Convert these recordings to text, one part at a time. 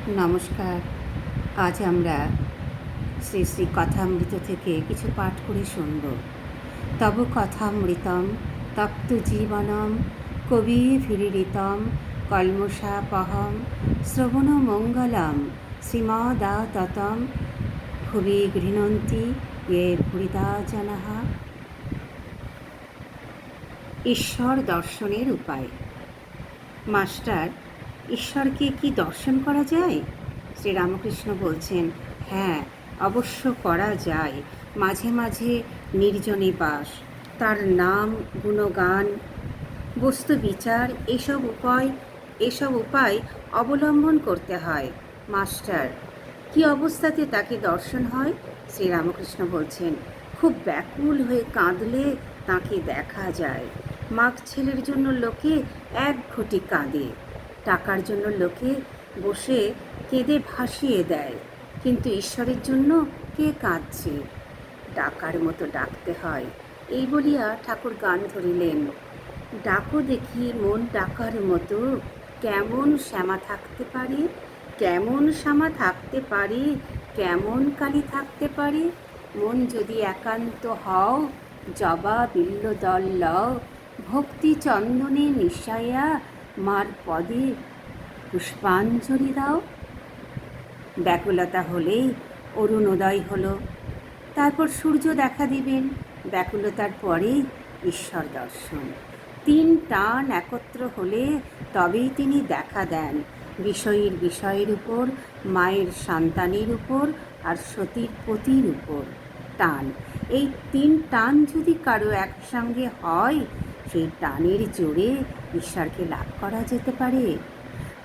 নমস্কার। আজ আমরা শ্রী শ্রী কথামৃত থেকে কিছু পাঠ করে শুনব। তব কথামৃতম তপ্ত জীবনম কবিভিরীড়িতম কল্মষাপহম শ্রবণমঙ্গলম শ্রীমদাততম ভুবি গৃহণন্তি ইয়ে ভূরিদা জনঃ। ঈশ্বর দর্শনের উপায়। মাস্টার, ঈশ্বরকে কি দর্শন করা যায়? শ্রীরামকৃষ্ণ বলছেন, হ্যাঁ, অবশ্য করা যায়। মাঝে মাঝে নির্জনে বাস, তার নাম, গুণগান, বস্তু বিচার, এসব উপায় অবলম্বন করতে হয়। মাস্টার, কি অবস্থাতে তাকে দর্শন হয়? শ্রীরামকৃষ্ণ বলছেন, খুব ব্যাকুল হয়ে কাঁদলে তাকে দেখা যায়। মাঘ ছেলের জন্য লোকে এক ঘটি কাঁদে, টাকার জন্য লোকে বসে কেঁদে ভাসিয়ে দেয়, কিন্তু ঈশ্বরের জন্য কে কাঁদছে? ডাকার মতো ডাকতে হয়। এই বলিয়া ঠাকুর গান ধরিলেন, ডাকো দেখি মন ডাকার মতো, কেমন শ্যামা থাকতে পারে, কেমন শ্যামা থাকতে পারে, কেমন কালী থাকতে পারে। মন যদি একান্ত হও, জবা বিল্ল দল লও, ভক্তি চন্দনে মিশাইয়া মার পদে পুষ্পাঞ্জলি দাও। ব্যাকুলতা হলেই অরুণোদয় হলো, তারপর সূর্য দেখা দিবেন। ব্যাকুলতার পরে ঈশ্বর দর্শন। 3 টান একত্র হলে তবেই তিনি দেখা দেন। বিষয়ীর বিষয়ের উপর, মায়ের সন্তানের উপর, আর সতীর পতির উপর টান। এই 3 টান যদি কারো একসঙ্গে হয়, সেই টানের জোরে ঈশ্বরকে লাভ করা যেতে পারে।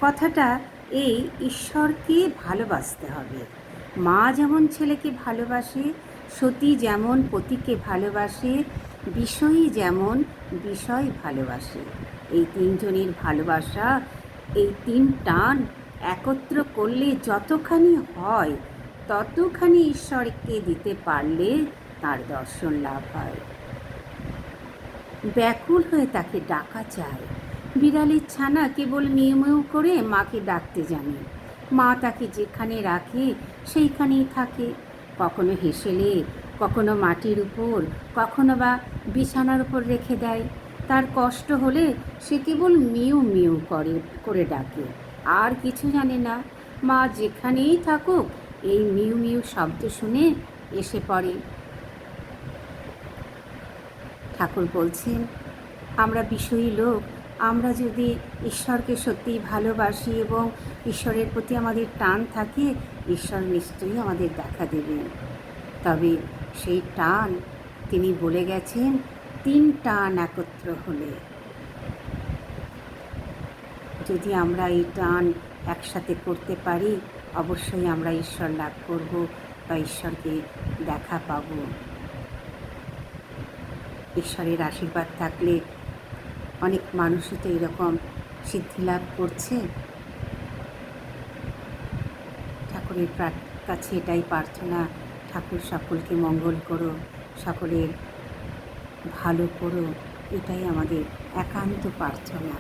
কথাটা এই, ঈশ্বরকে ভালোবাসতে হবে। মা যেমন ছেলেকে ভালোবাসে, সতী যেমন পতিকে ভালোবাসে, বিষয়ী যেমন বিষয় ভালোবাসে। এই 3 জনের ভালোবাসা, এই 3 টান একত্র করলে যতখানি হয়, ততখানি ঈশ্বরকে দিতে পারলে তার দর্শন লাভ হয়। ব্যাকুল হয়ে তাকে ডাকা চায়। বিড়ালের ছানা কেবল মিউ মিউ করে মাকে ডাকতে জানে। মা তাকে যেখানে রাখে সেইখানেই থাকে। কখনো হেসেলে, কখনো মাটির উপর, কখনো বা বিছানার উপর রেখে দেয়। তার কষ্ট হলে সে কেবল মিউ মিউ করে ডাকে, আর কিছু জানে না। মা যেখানেই থাকুক, এই মিউ মিউ শব্দ শুনে এসে পড়ে। ঠাকুর বলছেন, আমরা বিষয়ী লোক, আমরা যদি ঈশ্বরকে সত্যিই ভালোবাসি এবং ঈশ্বরের প্রতি আমাদের টান থাকে, ঈশ্বর নিশ্চয়ই আমাদের দেখা দেবেন। তবে সেই টান তিনি বলে গেছেন 3 টান একত্র হলে। যদি আমরা এই টান একসাথে করতে পারি, অবশ্যই আমরা ঈশ্বর লাভ করব বা ঈশ্বরকে দেখা পাব। ঈশ্বরের আশীর্বাদ থাকলে অনেক মানুষই তো এরকম সিদ্ধি লাভ করছে। ঠাকুরের কাছে এটাই প্রার্থনা, ঠাকুর সকলকে মঙ্গল করো, সকলের ভালো করো, এটাই আমাদের একান্ত প্রার্থনা।